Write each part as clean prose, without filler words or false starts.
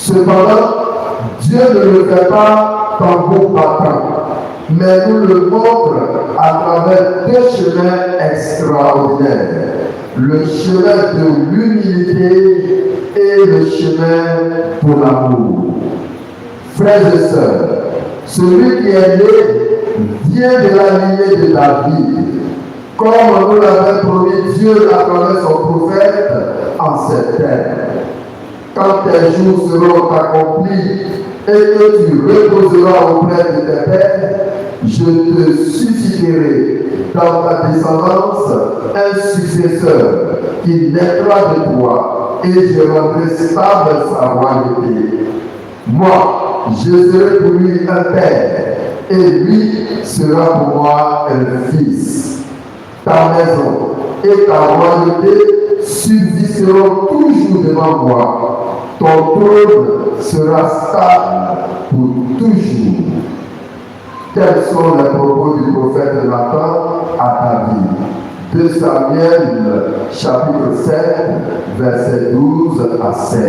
Cependant, Dieu ne le fait pas tambour battant, mais nous le montre à travers deux chemins extraordinaires. Le chemin de l'humilité et le chemin pour l'amour. Frères et sœurs, celui qui est né vient de la lignée de David, comme nous l'avait promis Dieu à travers son prophète en ces termes. Quand tes jours seront accomplis et que tu reposeras auprès de tes pères, je te susciterai dans ta descendance un successeur qui naîtra de toi, et je rendrai stable sa royauté. Moi, je serai pour lui un père, et lui sera pour moi un fils. Ta maison et ta royauté subsisteront toujours devant moi. Ton trône sera stable pour toujours. Tels sont les propos du prophète Nathan à David. 2 Samuel, chapitre 7, versets 12 à 16.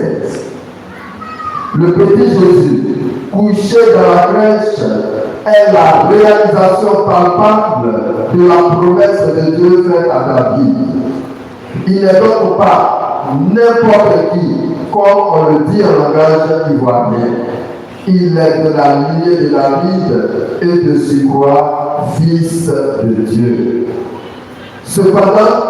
Le petit Jésus, couché dans la crèche, est la réalisation palpable de la promesse de Dieu faite à David. Il n'est donc pas n'importe qui, comme on le dit en langage ivoirien. Il est de la lignée de David et de surcroît fils de Dieu. Cependant,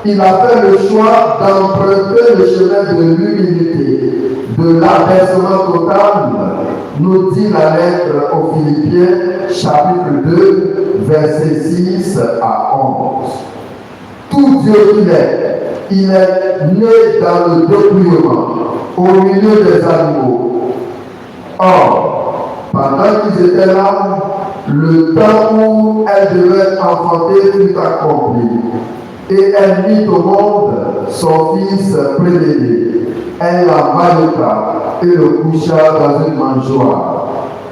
il a fait le choix d'emprunter le chemin de l'humilité, de l'abaissement total, nous dit la lettre aux Philippiens, chapitre 2, versets 6 à 11. Tout Dieu il est né dans le dépouillement, au milieu des animaux. Or, pendant qu'ils étaient là, le temps où elle devait enfanter fut accompli. Et elle mit au monde son fils prénéné. Elle l'emmaillota et le coucha dans une mangeoire,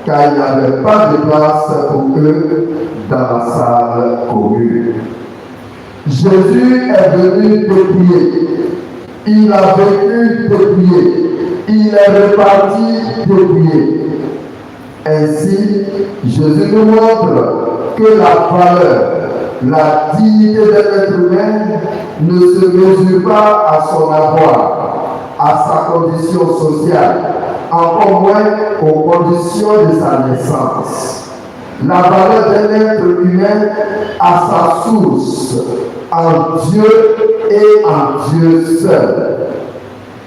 car il n'y avait pas de place pour eux dans la salle commune. Jésus est venu dépouillé. Il a vécu dépouillé. Il est reparti dépouillé. Ainsi, Jésus nous montre que la valeur, la dignité de l'être humain ne se mesure pas à son avoir, à sa condition sociale, encore moins aux conditions de sa naissance. La valeur d'un être humain a sa source en Dieu et en Dieu seul.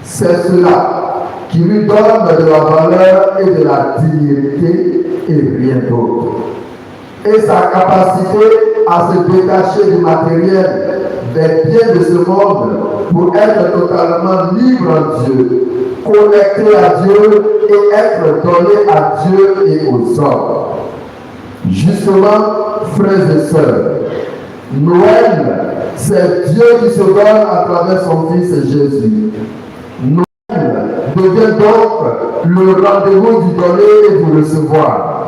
C'est cela qui lui donne de la valeur et de la dignité et rien d'autre. Et sa capacité à se détacher du matériel, des biens de ce monde, pour être totalement libre en Dieu, connecté à Dieu et être donné à Dieu et aux hommes. Justement, frères et sœurs, Noël, c'est Dieu qui se donne à travers son Fils Jésus. Noël devient donc le rendez-vous du donner et du recevoir.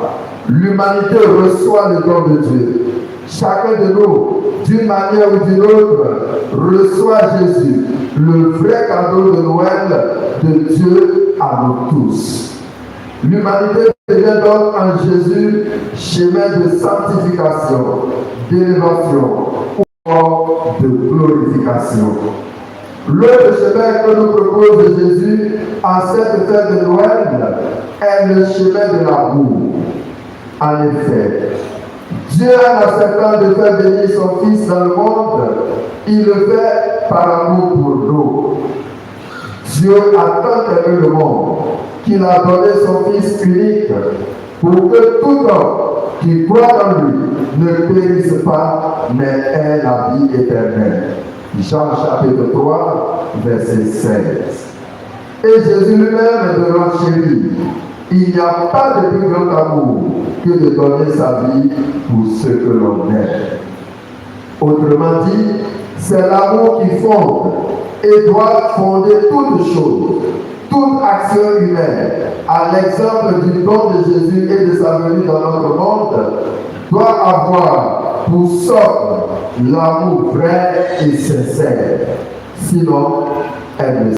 L'humanité reçoit le don de Dieu. Chacun de nous, d'une manière ou d'une autre, reçoit Jésus, le vrai cadeau de Noël de Dieu à nous tous. L'humanité devient donc en Jésus chemin de sanctification, d'élévation ou de glorification. L'autre chemin que nous propose Jésus en cette fête de Noël est le chemin de l'amour. En effet, Dieu, en acceptant de faire venir son Fils dans le monde, il le fait par amour pour nous. Dieu a tant aimé le monde qu'il a donné son Fils unique pour que tout homme qui croit en lui ne périsse pas, mais ait la vie éternelle. Jean chapitre 3, verset 16. Et Jésus lui-même est de renchérir. Il n'y a pas de plus grand amour que de donner sa vie pour ceux que l'on aime. Autrement dit, c'est l'amour qui fonde et doit fonder toute chose, toute action humaine, à l'exemple du don de Jésus et de sa venue dans notre monde, doit avoir pour socle l'amour vrai et sincère. Sinon, elle ne